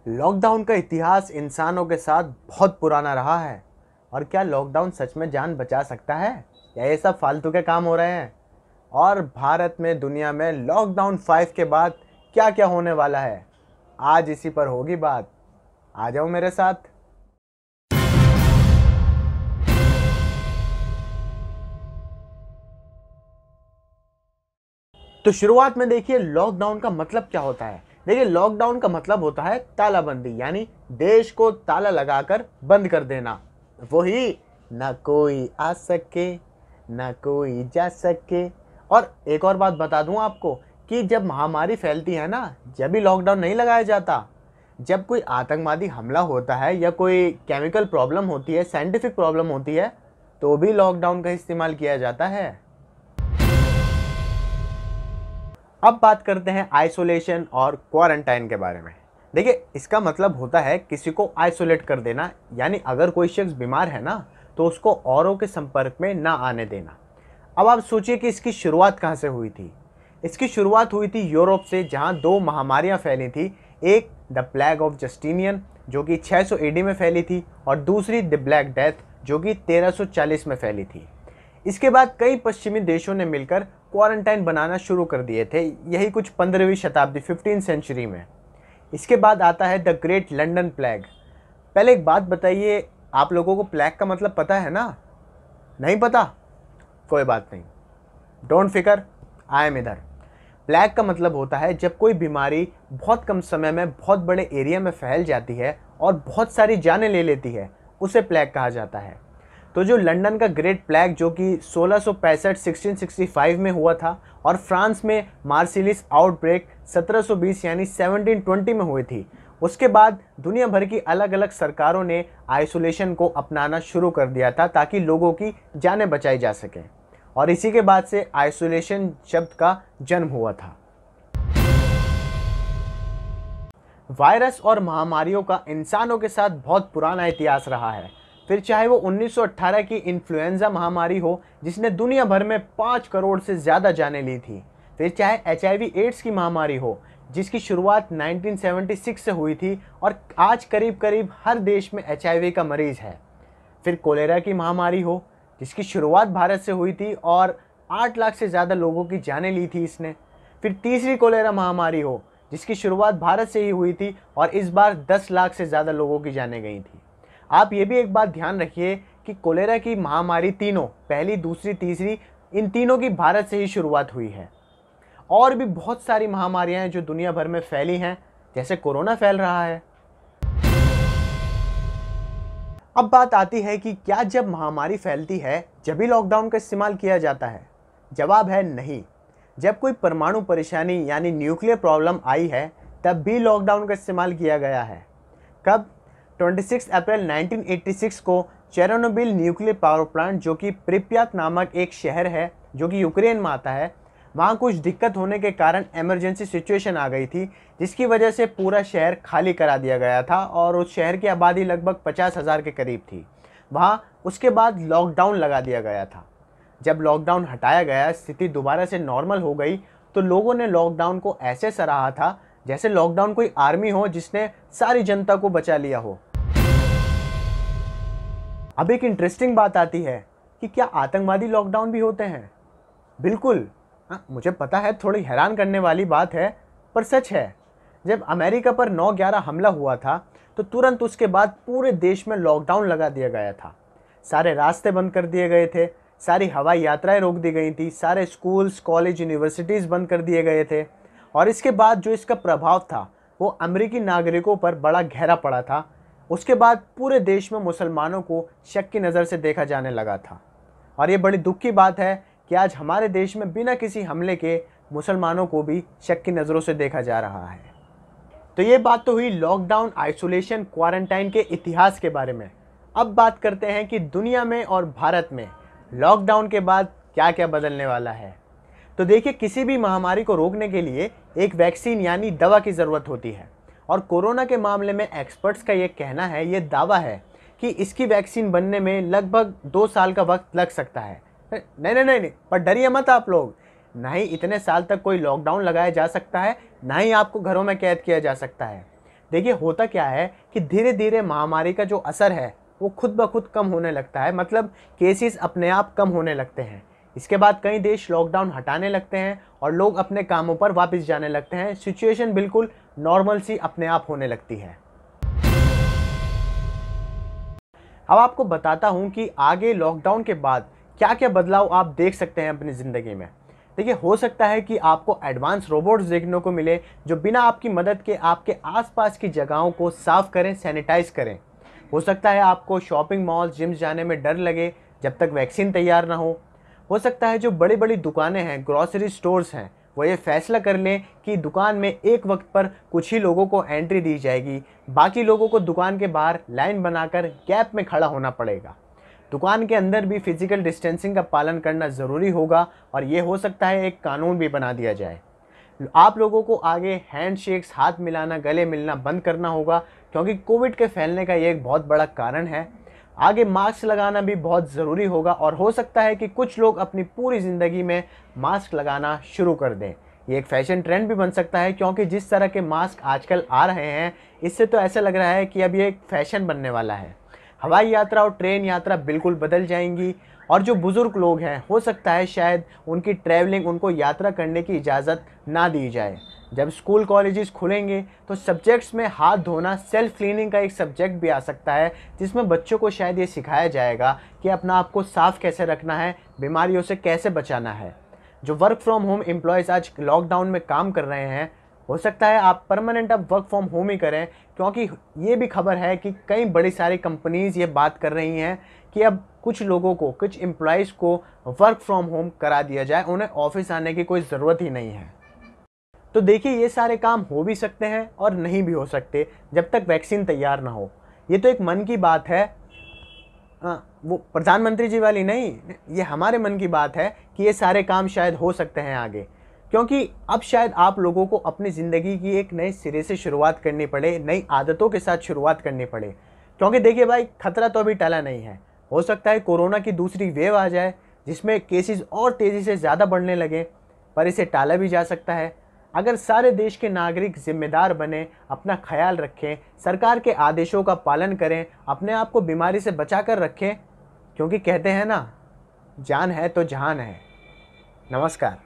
Lockdown का इतिहास इंसानों के साथ बहुत पुराना रहा है। और क्या लॉकडाउन सच में जान बचा सकता है या ये सब फालतू के काम हो रहे हैं? और भारत में, दुनिया में लॉकडाउन 5 के बाद क्या क्या होने वाला है, आज इसी पर होगी बात। आ जाओ मेरे साथ। तो शुरुआत में देखिए, लॉकडाउन का मतलब क्या होता है। देखिए, लॉकडाउन का मतलब होता है तालाबंदी, यानी देश को ताला लगाकर बंद कर देना। वही, ना कोई आ सके ना कोई जा सके। और एक और बात बता दूं आपको कि जब महामारी फैलती है ना, जब भी लॉकडाउन नहीं लगाया जाता। जब कोई आतंकवादी हमला होता है या कोई केमिकल प्रॉब्लम होती है, साइंटिफिक प्रॉब्लम होती है, तो भी लॉकडाउन का इस्तेमाल किया जाता है। अब बात करते हैं आइसोलेशन और क्वारंटाइन के बारे में। देखिए, इसका मतलब होता है किसी को आइसोलेट कर देना, यानी अगर कोई शख्स बीमार है ना, तो उसको औरों के संपर्क में ना आने देना। अब आप सोचिए कि इसकी शुरुआत कहाँ से हुई थी। इसकी शुरुआत हुई थी यूरोप से, जहाँ दो महामारियाँ फैली थी। एक द प्लेग ऑफ जस्टिनियन, जो कि 600 एडी में फैली थी, और दूसरी द ब्लैक डेथ, जो कि 1340 में फैली थी। इसके बाद कई पश्चिमी देशों ने मिलकर क्वारंटाइन बनाना शुरू कर दिए थे, यही कुछ 15वीं शताब्दी 15 सेंचुरी में। इसके बाद आता है द ग्रेट लंदन प्लेग। पहले एक बात बताइए, आप लोगों को प्लेग का मतलब पता है ना? नहीं पता? कोई बात नहीं, डोंट फिकर, आई एम इधर। प्लेग का मतलब होता है जब कोई बीमारी बहुत कम समय में बहुत बड़े एरिया में फैल जाती है और बहुत सारी जानें ले लेती है, उसे प्लेग कहा जाता है। तो जो लंदन का ग्रेट प्लेग, जो कि 1665 1665 में हुआ था, और फ्रांस में मार्सिलिस आउटब्रेक 1720 यानी 1720 में हुई थी, उसके बाद दुनिया भर की अलग अलग सरकारों ने आइसोलेशन को अपनाना शुरू कर दिया था, ताकि लोगों की जानें बचाई जा सकें। और इसी के बाद से आइसोलेशन शब्द का जन्म हुआ था। वायरस और महामारियों का इंसानों के साथ बहुत पुराना इतिहास रहा है। फिर चाहे वो 1918 की इन्फ्लुएंजा महामारी हो, जिसने दुनिया भर में 5 करोड़ से ज़्यादा जानें ली थी। फिर चाहे HIV एड्स की महामारी हो, जिसकी शुरुआत 1976 से हुई थी, और आज करीब करीब हर देश में HIV का मरीज है। फिर कोलेरा की महामारी हो, जिसकी शुरुआत भारत से हुई थी और 8 लाख से ज़्यादा लोगों की जानें ली थी इसने। फिर तीसरी कोलेरा महामारी हो, जिसकी शुरुआत भारत से ही हुई थी और इस बार 10 लाख से ज़्यादा लोगों की जानें गई थी। आप ये भी एक बात ध्यान रखिए कि कोलेरा की महामारी तीनों, पहली, दूसरी, तीसरी, इन तीनों की भारत से ही शुरुआत हुई है। और भी बहुत सारी महामारियां हैं जो दुनिया भर में फैली हैं, जैसे कोरोना फैल रहा है। अब बात आती है कि क्या जब महामारी फैलती है जब भी लॉकडाउन का इस्तेमाल किया जाता है? जवाब है नहीं। जब कोई परमाणु परेशानी यानी न्यूक्लियर प्रॉब्लम आई है, तब भी लॉकडाउन का इस्तेमाल किया गया है। कब? 26 अप्रैल 1986 को चेरोनोबिल न्यूक्लियर पावर प्लांट, जो कि प्रिप्यात नामक एक शहर है जो कि यूक्रेन में आता है, वहाँ कुछ दिक्कत होने के कारण इमरजेंसी सिचुएशन आ गई थी, जिसकी वजह से पूरा शहर खाली करा दिया गया था, और उस शहर की आबादी लगभग 50,000 के करीब थी वहाँ। उसके बाद लॉकडाउन लगा दिया गया था। जब लॉकडाउन हटाया गया, स्थिति दोबारा से नॉर्मल हो गई, तो लोगों ने लॉकडाउन को ऐसे सराहा था जैसे लॉकडाउन कोई आर्मी हो जिसने सारी जनता को बचा लिया हो। अब एक इंटरेस्टिंग बात आती है कि क्या आतंकवादी लॉकडाउन भी होते हैं? बिल्कुल। हाँ, मुझे पता है, थोड़ी हैरान करने वाली बात है, पर सच है। जब अमेरिका पर 9/11 हमला हुआ था, तो तुरंत उसके बाद पूरे देश में लॉकडाउन लगा दिया गया था। सारे रास्ते बंद कर दिए गए थे, सारी हवाई यात्राएं रोक दी गई थी, सारे स्कूल्स, कॉलेज, यूनिवर्सिटीज़ बंद कर दिए गए थे। और इसके बाद जो इसका प्रभाव था, वो अमेरिकी नागरिकों पर बड़ा गहरा पड़ा था। उसके बाद पूरे देश में मुसलमानों को शक की नज़र से देखा जाने लगा था। और ये बड़ी दुख की बात है कि आज हमारे देश में बिना किसी हमले के मुसलमानों को भी शक की नज़रों से देखा जा रहा है। तो ये बात तो हुई लॉकडाउन, आइसोलेशन, क्वारंटाइन के इतिहास के बारे में। अब बात करते हैं कि दुनिया में और भारत में लॉकडाउन के बाद क्या क्या बदलने वाला है। तो देखिए, किसी भी महामारी को रोकने के लिए एक वैक्सीन यानी दवा की ज़रूरत होती है। और कोरोना के मामले में एक्सपर्ट्स का ये कहना है, ये दावा है कि इसकी वैक्सीन बनने में लगभग 2 साल का वक्त लग सकता है। नहीं नहीं नहीं नहीं, पर डरिए मत आप लोग। ना ही इतने साल तक कोई लॉकडाउन लगाया जा सकता है, ना ही आपको घरों में कैद किया जा सकता है। देखिए होता क्या है कि धीरे धीरे महामारी का जो असर है वो खुद ब खुद कम होने लगता है, मतलब केसेस अपने आप कम होने लगते हैं। इसके बाद कई देश लॉकडाउन हटाने लगते हैं और लोग अपने कामों पर वापस जाने लगते हैं। सिचुएशन बिल्कुल नॉर्मल सी अपने आप होने लगती है। अब आपको बताता हूँ कि आगे लॉकडाउन के बाद क्या क्या बदलाव आप देख सकते हैं अपनी ज़िंदगी में। देखिए हो सकता है कि आपको एडवांस रोबोट्स देखने को मिले जो बिना आपकी मदद के आपके आसपास की जगहों को साफ करें, सैनिटाइज करें। हो सकता है आपको शॉपिंग मॉल, जिम्स जाने में डर लगे जब तक वैक्सीन तैयार ना हो। हो सकता है जो बड़ी बड़ी दुकानें हैं, ग्रॉसरी स्टोर्स हैं, वो ये फैसला कर लें कि दुकान में एक वक्त पर कुछ ही लोगों को एंट्री दी जाएगी, बाकी लोगों को दुकान के बाहर लाइन बनाकर गैप में खड़ा होना पड़ेगा। दुकान के अंदर भी फिजिकल डिस्टेंसिंग का पालन करना ज़रूरी होगा और ये हो सकता है एक कानून भी बना दिया जाए। आप लोगों को आगे हैंडशेक्स, हाथ मिलाना, गले मिलना बंद करना होगा, क्योंकि कोविड के फैलने का ये एक बहुत बड़ा कारण है। आगे मास्क लगाना भी बहुत ज़रूरी होगा और हो सकता है कि कुछ लोग अपनी पूरी ज़िंदगी में मास्क लगाना शुरू कर दें। ये एक फैशन ट्रेंड भी बन सकता है, क्योंकि जिस तरह के मास्क आजकल आ रहे हैं इससे तो ऐसा लग रहा है कि अब ये एक फैशन बनने वाला है। हवाई यात्रा और ट्रेन यात्रा बिल्कुल बदल जाएंगी और जो बुज़ुर्ग लोग हैं हो सकता है शायद उनकी ट्रैवलिंग, उनको यात्रा करने की इजाज़त ना दी जाए। जब स्कूल कॉलेजेस खुलेंगे तो सब्जेक्ट्स में हाथ धोना, सेल्फ क्लीनिंग का एक सब्जेक्ट भी आ सकता है, जिसमें बच्चों को शायद ये सिखाया जाएगा कि अपना आप को साफ़ कैसे रखना है, बीमारियों से कैसे बचाना है। जो वर्क फ्रॉम होम एम्प्लॉयज़ आज लॉकडाउन में काम कर रहे हैं, हो सकता है आप परमानेंट अब वर्क फ्रॉम होम ही करें, क्योंकि ये भी खबर है कि कई बड़ी सारी कंपनीज़ ये बात कर रही हैं कि अब कुछ लोगों को, कुछ एम्प्लॉयज़ को वर्क फ्रॉम होम करा दिया जाए, उन्हें ऑफिस आने की कोई ज़रूरत ही नहीं है। तो देखिए ये सारे काम हो भी सकते हैं और नहीं भी हो सकते जब तक वैक्सीन तैयार ना हो। ये तो एक मन की बात है, वो प्रधानमंत्री जी वाली नहीं, ये हमारे मन की बात है कि ये सारे काम शायद हो सकते हैं आगे, क्योंकि अब शायद आप लोगों को अपनी ज़िंदगी की एक नए सिरे से शुरुआत करनी पड़े, नई आदतों के साथ शुरुआत करनी पड़े। क्योंकि देखिए भाई, खतरा तो अभी टला नहीं है। हो सकता है कोरोना की दूसरी वेव आ जाए जिसमें केसेस और तेज़ी से ज़्यादा बढ़ने लगे, पर इसे टाला भी जा सकता है अगर सारे देश के नागरिक जिम्मेदार बने, अपना ख्याल रखें, सरकार के आदेशों का पालन करें, अपने आप को बीमारी से बचा कर रखें, क्योंकि कहते हैं ना, जान है तो जहान है। नमस्कार।